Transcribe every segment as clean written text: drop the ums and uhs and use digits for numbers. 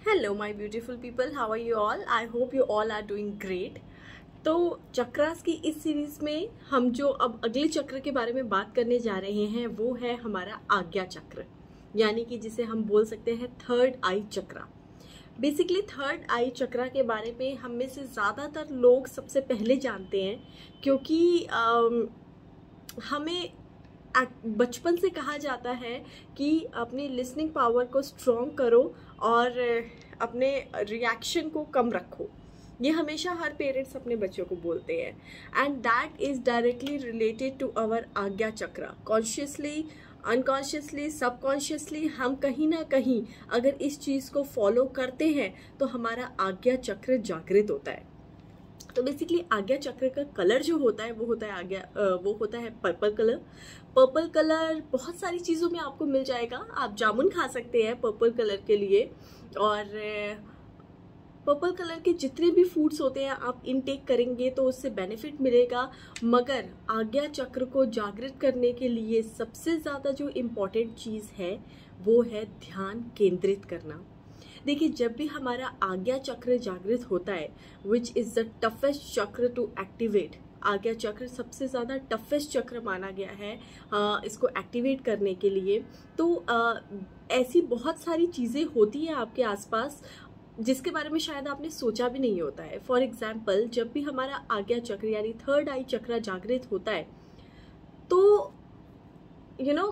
Hello my beautiful people, how are you all? I hope you all are doing great. तो चक्रास की इस series में हम जो अब अगले चक्र के बारे में बात करने जा रहे हैं वो है हमारा आज्ञा चक्र, यानी कि जिसे हम बोल सकते हैं थर्ड आई चक्रा। बेसिकली थर्ड आई चक्रा के बारे में हम में से ज़्यादातर लोग सबसे पहले जानते हैं, क्योंकि हमें बचपन से कहा जाता है कि अपनी लिसनिंग पावर को स्ट्रॉन्ग करो और अपने रिएक्शन को कम रखो। ये हमेशा हर पेरेंट्स अपने बच्चों को बोलते हैं and that is directly related to our Ajna chakra. Consciously, unconsciously, subconsciously हम कहीं ना कहीं अगर इस चीज़ को फॉलो करते हैं तो हमारा आज्ञा चक्र जागृत होता है। तो बेसिकली आज्ञा चक्र का कलर जो होता है वो होता है पर्पल कलर। पर्पल कलर बहुत सारी चीज़ों में आपको मिल जाएगा। आप जामुन खा सकते हैं पर्पल कलर के लिए, और पर्पल कलर के जितने भी फूड्स होते हैं आप इनटेक करेंगे तो उससे बेनिफिट मिलेगा। मगर आज्ञा चक्र को जागृत करने के लिए सबसे ज़्यादा जो इम्पोर्टेंट चीज़ है वो है ध्यान केंद्रित करना। देखिए, जब भी हमारा आज्ञा चक्र जागृत होता है, विच इज़ द टफेस्ट चक्र टू एक्टिवेट, आज्ञा चक्र सबसे ज़्यादा टफेस्ट चक्र माना गया है इसको एक्टिवेट करने के लिए। तो ऐसी बहुत सारी चीज़ें होती हैं आपके आसपास जिसके बारे में शायद आपने सोचा भी नहीं होता है। फॉर एग्जाम्पल, जब भी हमारा आज्ञा चक्र यानी थर्ड आई चक्र जागृत होता है तो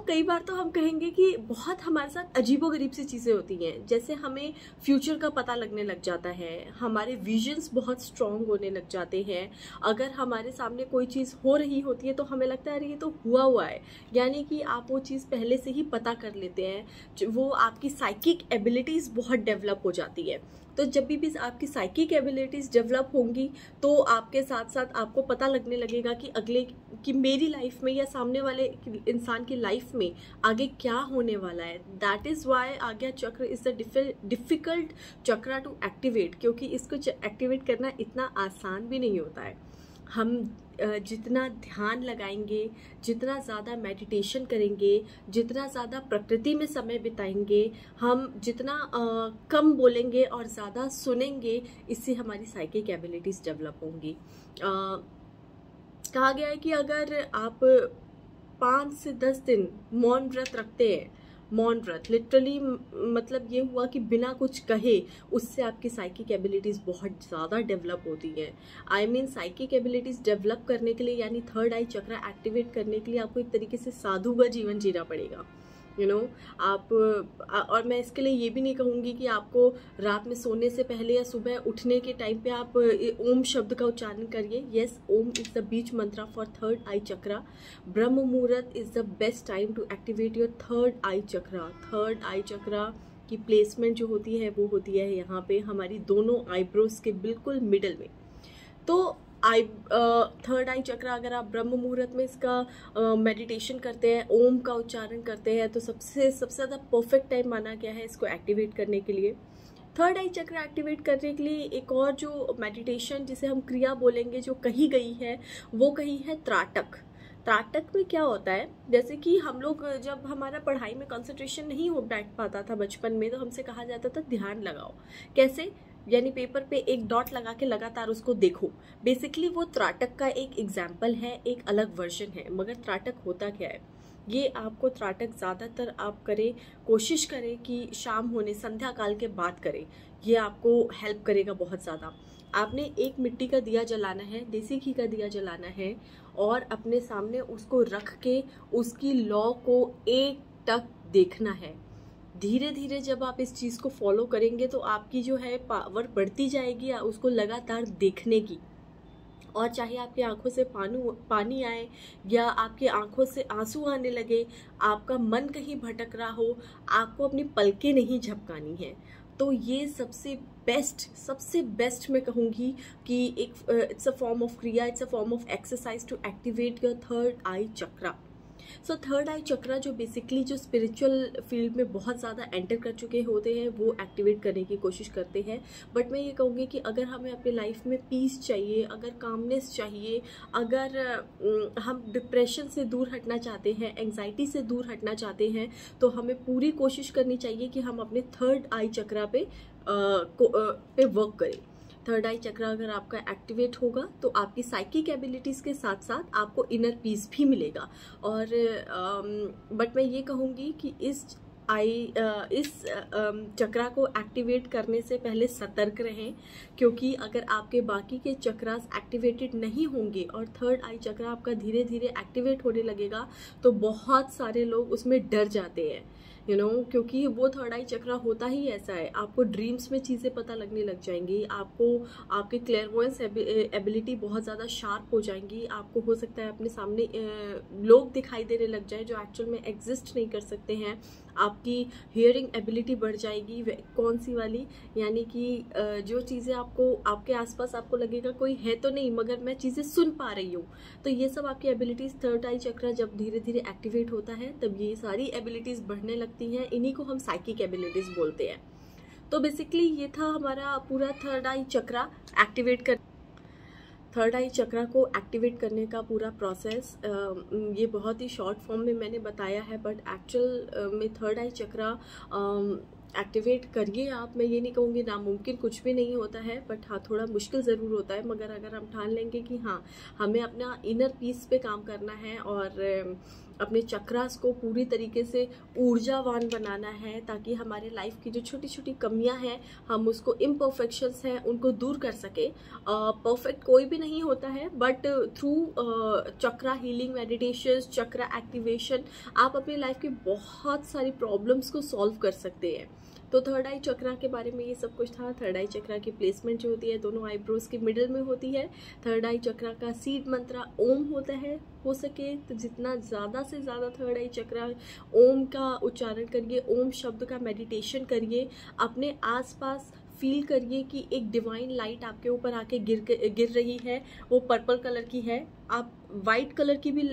कई बार तो हम कहेंगे कि बहुत हमारे साथ अजीबोगरीब सी चीज़ें होती हैं। जैसे हमें फ्यूचर का पता लगने लग जाता है, हमारे विजन्स बहुत स्ट्रांग होने लग जाते हैं। अगर हमारे सामने कोई चीज़ हो रही होती है तो हमें लगता है अरे ये तो हुआ है, यानी कि आप वो चीज़ पहले से ही पता कर लेते हैं। वो आपकी साइकिक एबिलिटीज़ बहुत डेवलप हो जाती है। तो जब भी आपकी साइकिक एबिलिटीज़ डेवलप होंगी तो आपके साथ साथ आपको पता लगने लगेगा कि मेरी लाइफ में या सामने वाले इंसान की लाइफ में आगे क्या होने वाला है। That is why Ajna chakra is the difficult chakra to activate, क्योंकि इसको एक्टिवेट करना इतना आसान भी नहीं होता है। हम जितना ध्यान लगाएंगे, जितना ज़्यादा मेडिटेशन करेंगे, जितना ज़्यादा प्रकृति में समय बिताएंगे, हम जितना कम बोलेंगे और ज़्यादा सुनेंगे, इससे हमारी साइकिक एबिलिटीज़ डेवलप होंगी। कहा गया है कि अगर आप 5 से 10 दिन मौन व्रत रखते हैं, मौन व्रत लिटरली मतलब ये हुआ कि बिना कुछ कहे, उससे आपकी साइकिक एबिलिटीज़ बहुत ज़्यादा डेवलप होती हैं। I mean psychic abilities develop करने के लिए यानी थर्ड आई चक्र एक्टिवेट करने के लिए आपको एक तरीके से साधु का जीवन जीना पड़ेगा। आप और मैं इसके लिए ये भी नहीं कहूँगी कि आपको रात में सोने से पहले या सुबह उठने के टाइम पे आप ओम शब्द का उच्चारण करिए। Yes, Om is the bees Mantra for third eye chakra. Brahma muhurta is the best time to activate your third eye chakra. Third eye chakra की प्लेसमेंट जो होती है वो होती है यहाँ पे हमारी दोनों आईब्रोज के बिल्कुल मिडल में। तो थर्ड आई चक्र अगर आप ब्रह्म मुहूर्त में इसका मेडिटेशन करते हैं, ओम का उच्चारण करते हैं, तो सबसे ज़्यादा परफेक्ट टाइम माना गया है इसको एक्टिवेट करने के लिए। थर्ड आई चक्र एक्टिवेट करने के लिए एक और जो मेडिटेशन जिसे हम क्रिया बोलेंगे जो कही गई है वो कही है त्राटक। त्राटक में क्या होता है, जैसे कि हम लोग जब हमारा पढ़ाई में कंसंट्रेशन नहीं हो बैठ पाता था बचपन में, तो हमसे कहा जाता था ध्यान लगाओ। कैसे? यानी पेपर पे एक डॉट लगा के लगातार उसको देखो। बेसिकली वो त्राटक का एक एग्जाम्पल है, एक अलग वर्जन है। मगर त्राटक होता क्या है, ये आपको त्राटक ज़्यादातर आप करें, कोशिश करें कि शाम होने संध्या काल के बाद करें। ये आपको हेल्प करेगा बहुत ज़्यादा। आपने एक मिट्टी का दिया जलाना है, देसी घी का दिया जलाना है, और अपने सामने उसको रख के उसकी लौ को एक टक देखना है। धीरे धीरे जब आप इस चीज़ को फॉलो करेंगे तो आपकी जो है पावर बढ़ती जाएगी उसको लगातार देखने की। और चाहे आपकी आंखों से पानी आए या आपकी आंखों से आंसू आने लगे, आपका मन कहीं भटक रहा हो, आपको अपनी पलकें नहीं झपकानी है। तो ये सबसे बेस्ट मैं कहूँगी कि it's a form of kriya, it's a form of exercise to activate your third eye chakra. So third eye chakra जो बेसिकली जो स्पिरिचुअल फील्ड में बहुत ज़्यादा एंटर कर चुके होते हैं वो एक्टिवेट करने की कोशिश करते हैं। बट मैं ये कहूँगी कि अगर हमें अपनी लाइफ में पीस चाहिए, अगर कामनेस चाहिए, अगर हम डिप्रेशन से दूर हटना चाहते हैं, एंग्जाइटी से दूर हटना चाहते हैं, तो हमें पूरी कोशिश करनी चाहिए कि हम अपने थर्ड आई चक्रा पे वर्क करें। थर्ड आई चक्रा अगर आपका एक्टिवेट होगा तो आपकी साइकिक एबिलिटीज़ के साथ साथ आपको इनर पीस भी मिलेगा। और बट मैं ये कहूँगी कि इस चक्रा को एक्टिवेट करने से पहले सतर्क रहें, क्योंकि अगर आपके बाकी के चक्रास एक्टिवेटेड नहीं होंगे और थर्ड आई चक्रा आपका धीरे धीरे एक्टिवेट होने लगेगा तो बहुत सारे लोग उसमें डर जाते हैं, क्योंकि वो थर्ड आई चक्रा होता ही ऐसा है। आपको ड्रीम्स में चीज़ें पता लगने लग जाएंगी, आपको आपकी क्लेयरवॉयंस एबिलिटी बहुत ज़्यादा शार्प हो जाएंगी, आपको हो सकता है अपने सामने लोग दिखाई देने लग जाए जो एक्चुअल में एग्जिस्ट नहीं कर सकते हैं, आपकी हियरिंग एबिलिटी बढ़ जाएगी। कौन सी वाली, यानी कि जो चीज़ें आपको आपके आसपास आपको लगेगा कोई है तो नहीं मगर मैं चीज़ें सुन पा रही हूँ, तो ये सब आपकी एबिलिटीज़ थर्ड आई चक्रा जब धीरे धीरे एक्टिवेट होता है तब ये सारी एबिलिटीज़ बढ़ने लगती हैं। इन्हीं को हम साइकिक एबिलिटीज़ बोलते हैं। तो बेसिकली ये था हमारा पूरा थर्ड आई चक्रा एक्टिवेट कर थर्ड आई चक्रा को एक्टिवेट करने का पूरा प्रोसेस। ये बहुत ही शॉर्ट फॉर्म में मैंने बताया है, बट एक्चुअल में थर्ड आई चक्रा एक्टिवेट करिए आप। मैं ये नहीं कहूँगी नामुमकिन कुछ भी नहीं होता है, बट हाँ थोड़ा मुश्किल ज़रूर होता है, मगर अगर हम ठान लेंगे कि हाँ हमें अपना इनर पीस पे काम करना है और अपने चक्रास को पूरी तरीके से ऊर्जावान बनाना है, ताकि हमारे लाइफ की जो छोटी छोटी कमियां हैं, हम उसको इम्परफेक्शंस हैं उनको दूर कर सके। परफेक्ट कोई भी नहीं होता है, but through chakra healing meditation, chakra activation आप अपनी लाइफ की बहुत सारी प्रॉब्लम्स को सॉल्व कर सकते हैं। तो थर्ड आई चक्रा के बारे में ये सब कुछ था। थर्ड आई चक्रा की प्लेसमेंट जो होती है दोनों आईब्रोज के मिडिल में होती है। थर्ड आई चक्रा का सीड मंत्रा ओम होता है। हो सके तो जितना ज़्यादा से ज़्यादा थर्ड आई चक्रा ओम का उच्चारण करिए, ओम शब्द का मेडिटेशन करिए, अपने आसपास फील करिए कि एक डिवाइन लाइट आपके ऊपर आके गिर रही है, वो पर्पल कलर की है। आप वाइट कलर की भी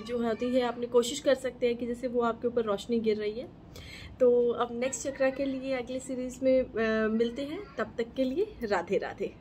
जो होती है आपने कोशिश कर सकते हैं कि जैसे वो आपके ऊपर रोशनी गिर रही है। तो अब नेक्स्ट चक्रा के लिए अगली सीरीज़ में मिलते हैं, तब तक के लिए राधे राधे।